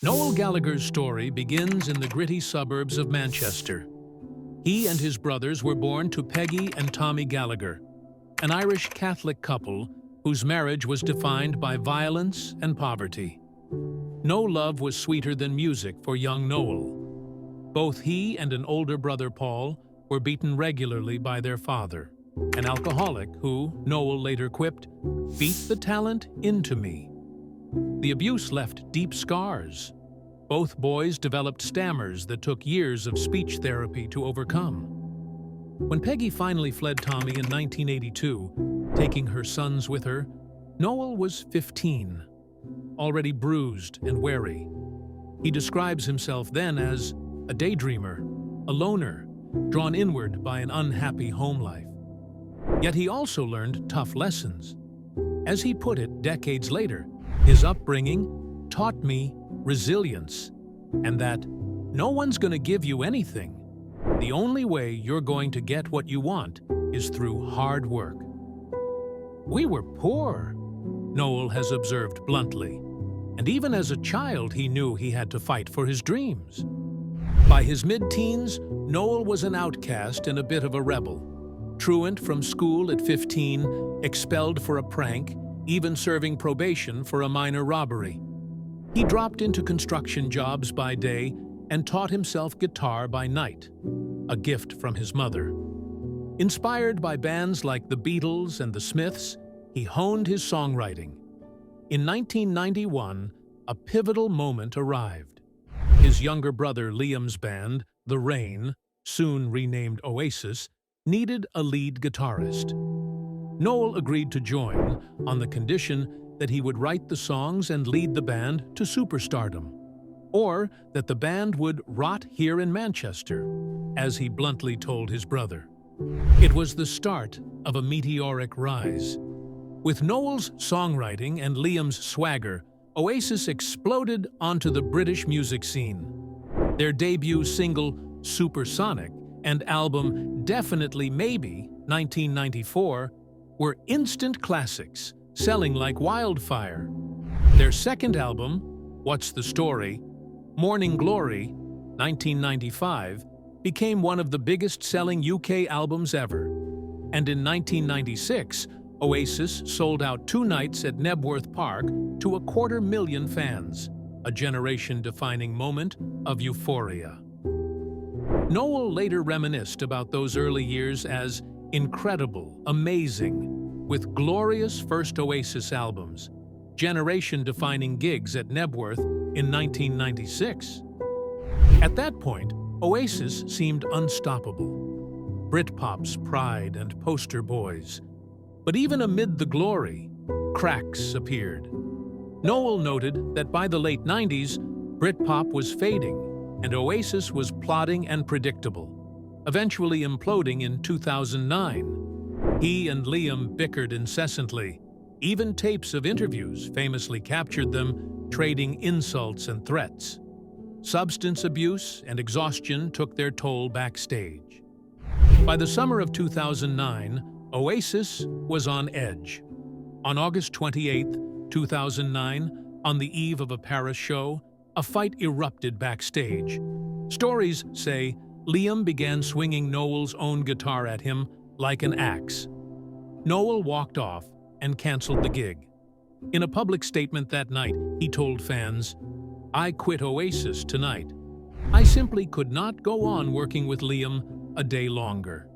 Noel Gallagher's story begins in the gritty suburbs of Manchester. He and his brothers were born to Peggy and Tommy Gallagher, an Irish Catholic couple whose marriage was defined by violence and poverty. No love was sweeter than music for young Noel. Both he and an older brother, Paul, were beaten regularly by their father, an alcoholic who, Noel later quipped, "beat the talent into me." The abuse left deep scars. Both boys developed stammers that took years of speech therapy to overcome. When Peggy finally fled Tommy in 1982, taking her sons with her, Noel was 15, already bruised and wary. He describes himself then as a daydreamer, a loner, drawn inward by an unhappy home life. Yet he also learned tough lessons. As he put it decades later, his upbringing taught me resilience, and that no one's going to give you anything. The only way you're going to get what you want is through hard work. "We were poor," Noel has observed bluntly, and even as a child he knew he had to fight for his dreams. By his mid-teens, Noel was an outcast and a bit of a rebel. Truant from school at 15, expelled for a prank, even serving probation for a minor robbery. He dropped into construction jobs by day and taught himself guitar by night, a gift from his mother. Inspired by bands like the Beatles and the Smiths, he honed his songwriting. In 1991, a pivotal moment arrived. His younger brother Liam's band, The Rain, soon renamed Oasis, needed a lead guitarist. Noel agreed to join on the condition that he would write the songs and lead the band to superstardom, or that the band would rot here in Manchester, as he bluntly told his brother. It was the start of a meteoric rise. With Noel's songwriting and Liam's swagger, Oasis exploded onto the British music scene. Their debut single, Supersonic, and album Definitely Maybe, 1994, were instant classics, selling like wildfire. Their second album, What's the Story, Morning Glory, 1995, became one of the biggest-selling UK albums ever. And in 1996, Oasis sold out 2 nights at Knebworth Park to 250,000 fans, a generation-defining moment of euphoria. Noel later reminisced about those early years as incredible, amazing, with glorious first Oasis albums, generation-defining gigs at Knebworth in 1996. At that point, Oasis seemed unstoppable. Britpop's pride and poster boys. But even amid the glory, cracks appeared. Noel noted that by the late 90s, Britpop was fading, and Oasis was plodding and predictable, eventually imploding in 2009. He and Liam bickered incessantly. Even tapes of interviews famously captured them trading insults and threats. Substance abuse and exhaustion took their toll backstage. By the summer of 2009, Oasis was on edge. On August 28, 2009, on the eve of a Paris show, a fight erupted backstage. Stories say Liam began swinging Noel's own guitar at him like an axe. Noel walked off and canceled the gig. In a public statement that night, he told fans, "I quit Oasis tonight. I simply could not go on working with Liam a day longer."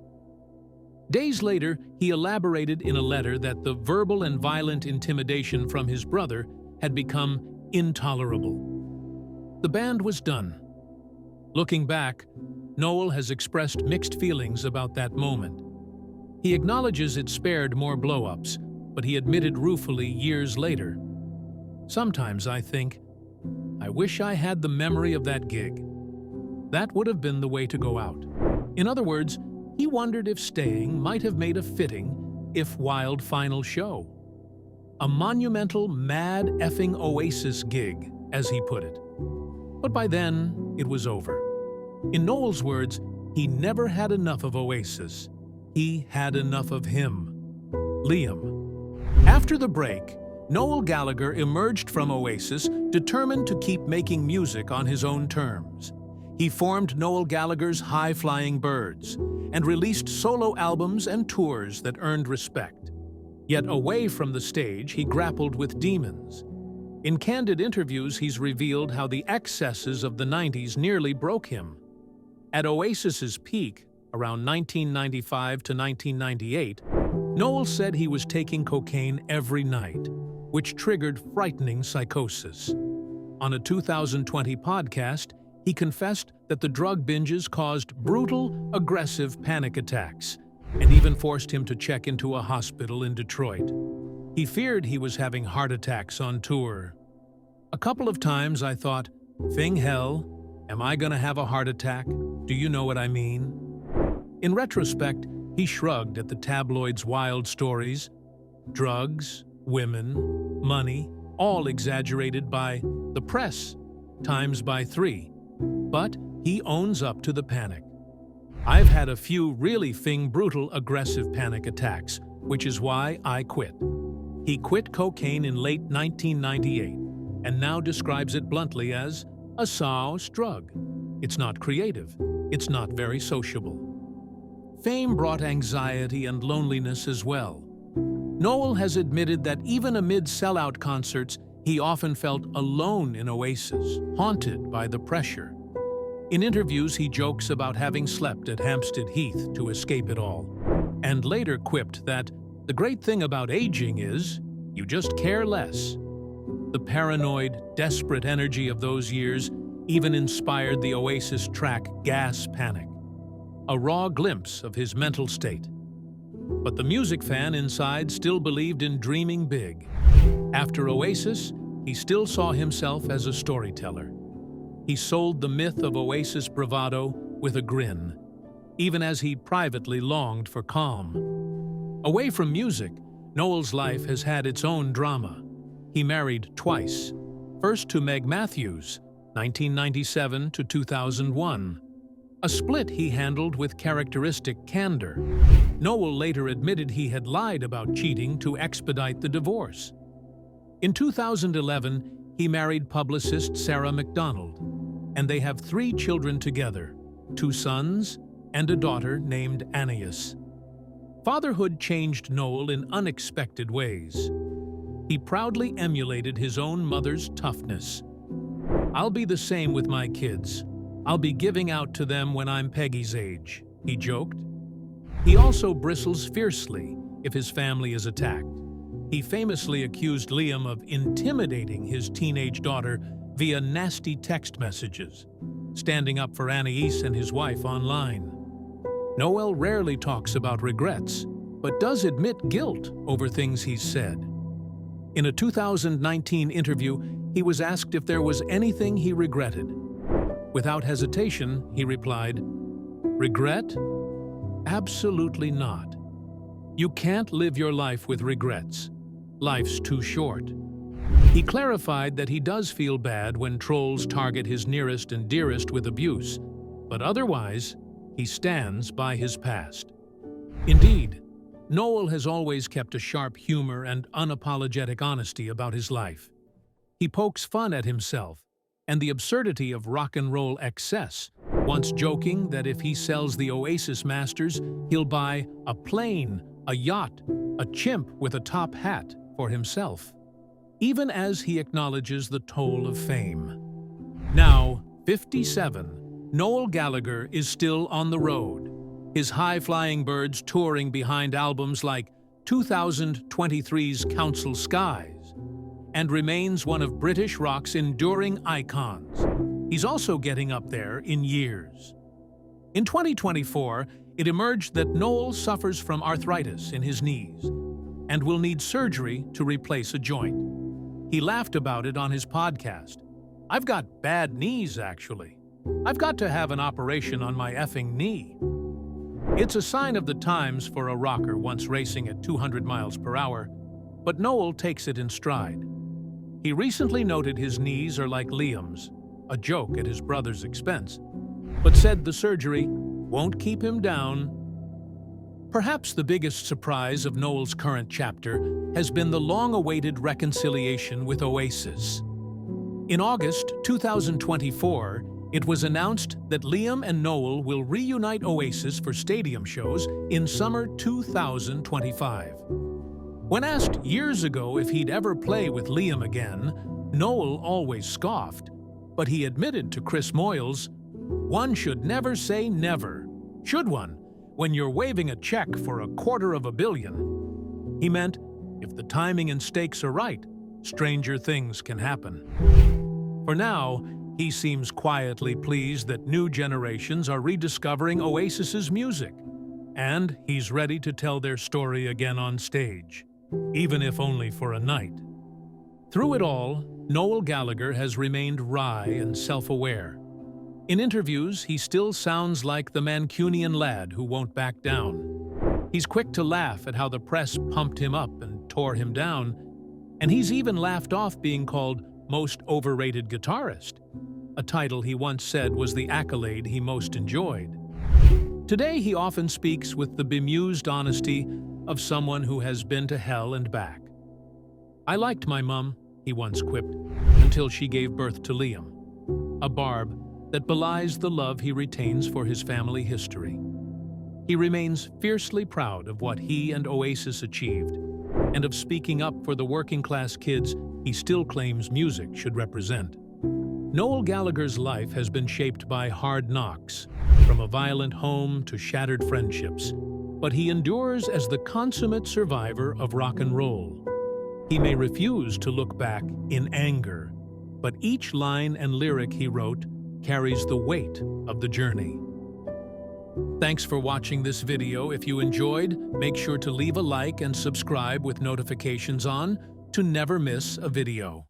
Days later, he elaborated in a letter that the verbal and violent intimidation from his brother had become intolerable. The band was done. Looking back, Noel has expressed mixed feelings about that moment. He acknowledges it spared more blow-ups, but he admitted ruefully years later, "Sometimes I think, I wish I had the memory of that gig. That would have been the way to go out." In other words, he wondered if staying might have made a fitting, if wild final show. A monumental, mad effing Oasis gig, as he put it. But by then, it was over. In Noel's words, he never had enough of Oasis. He had enough of him. Liam. After the break, Noel Gallagher emerged from Oasis determined to keep making music on his own terms. He formed Noel Gallagher's High Flying Birds and released solo albums and tours that earned respect. Yet away from the stage, he grappled with demons. In candid interviews, he's revealed how the excesses of the 90s nearly broke him. At Oasis's peak, around 1995 to 1998, Noel said he was taking cocaine every night, which triggered frightening psychosis. On a 2020 podcast, he confessed that the drug binges caused brutal, aggressive panic attacks, and even forced him to check into a hospital in Detroit. He feared he was having heart attacks on tour. A couple of times I thought, "Thing hell, am I gonna have a heart attack? Do you know what I mean?" In retrospect, he shrugged at the tabloids' wild stories. Drugs, women, money, all exaggerated by the press, times by 3. But he owns up to the panic. "I've had a few really brutal, aggressive panic attacks, which is why I quit." He quit cocaine in late 1998 and now describes it bluntly as a sauce drug. It's not creative. It's not very sociable. Fame brought anxiety and loneliness as well. Noel has admitted that even amid sellout concerts, he often felt alone in Oasis, haunted by the pressure. In interviews, he jokes about having slept at Hampstead Heath to escape it all, and later quipped that the great thing about aging is you just care less. The paranoid, desperate energy of those years even inspired the Oasis track Gas Panic, a raw glimpse of his mental state. But the music fan inside still believed in dreaming big. After Oasis, he still saw himself as a storyteller. He sold the myth of Oasis bravado with a grin, even as he privately longed for calm. Away from music, Noel's life has had its own drama. He married twice, first to Meg Matthews, 1997 to 2001. A split he handled with characteristic candor. Noel later admitted he had lied about cheating to expedite the divorce. In 2011, he married publicist Sarah McDonald, and they have 3 children together, 2 sons and a daughter named Anais. Fatherhood changed Noel in unexpected ways. He proudly emulated his own mother's toughness. "I'll be the same with my kids. I'll be giving out to them when I'm Peggy's age," he joked. He also bristles fiercely if his family is attacked. He famously accused Liam of intimidating his teenage daughter via nasty text messages, standing up for Anais and his wife online. Noel rarely talks about regrets, but does admit guilt over things he's said. In a 2019 interview, he was asked if there was anything he regretted. Without hesitation, he replied, "Regret? Absolutely not. You can't live your life with regrets. Life's too short." He clarified that he does feel bad when trolls target his nearest and dearest with abuse, but otherwise, he stands by his past. Indeed, Noel has always kept a sharp humor and unapologetic honesty about his life. He pokes fun at himself and the absurdity of rock and roll excess, once joking that if he sells the Oasis masters, he'll buy a plane, a yacht, a chimp with a top hat for himself, even as he acknowledges the toll of fame. Now, 57, Noel Gallagher is still on the road, his high-flying birds touring behind albums like 2023's Council Skies, and remains one of British rock's enduring icons. He's also getting up there in years. In 2024, it emerged that Noel suffers from arthritis in his knees and will need surgery to replace a joint. He laughed about it on his podcast. "I've got bad knees, actually. I've got to have an operation on my effing knee." It's a sign of the times for a rocker once racing at 200 miles per hour, but Noel takes it in stride. He recently noted his knees are like Liam's, a joke at his brother's expense, but said the surgery won't keep him down Perhaps the biggest surprise of Noel's current chapter has been the long-awaited reconciliation with Oasis. In August 2024, it was announced that Liam and Noel will reunite Oasis for stadium shows in summer 2025. When asked years ago if he'd ever play with Liam again, Noel always scoffed, but he admitted to Chris Moyles, "One should never say never, should one, when you're waving a check for $250 million." He meant, if the timing and stakes are right, stranger things can happen. For now, he seems quietly pleased that new generations are rediscovering Oasis's music, and he's ready to tell their story again on stage, even if only for a night. Through it all, Noel Gallagher has remained wry and self-aware. In interviews, he still sounds like the Mancunian lad who won't back down. He's quick to laugh at how the press pumped him up and tore him down, and he's even laughed off being called most overrated guitarist, a title he once said was the accolade he most enjoyed. Today, he often speaks with the bemused honesty of someone who has been to hell and back. "I liked my mum," he once quipped, "until she gave birth to Liam," a barb that belies the love he retains for his family history. He remains fiercely proud of what he and Oasis achieved, and of speaking up for the working-class kids he still claims music should represent. Noel Gallagher's life has been shaped by hard knocks, from a violent home to shattered friendships, but he endures as the consummate survivor of rock and roll. He may refuse to look back in anger, but each line and lyric he wrote carries the weight of the journey. Thanks for watching this video. If you enjoyed, make sure to leave a like and subscribe with notifications on to never miss a video.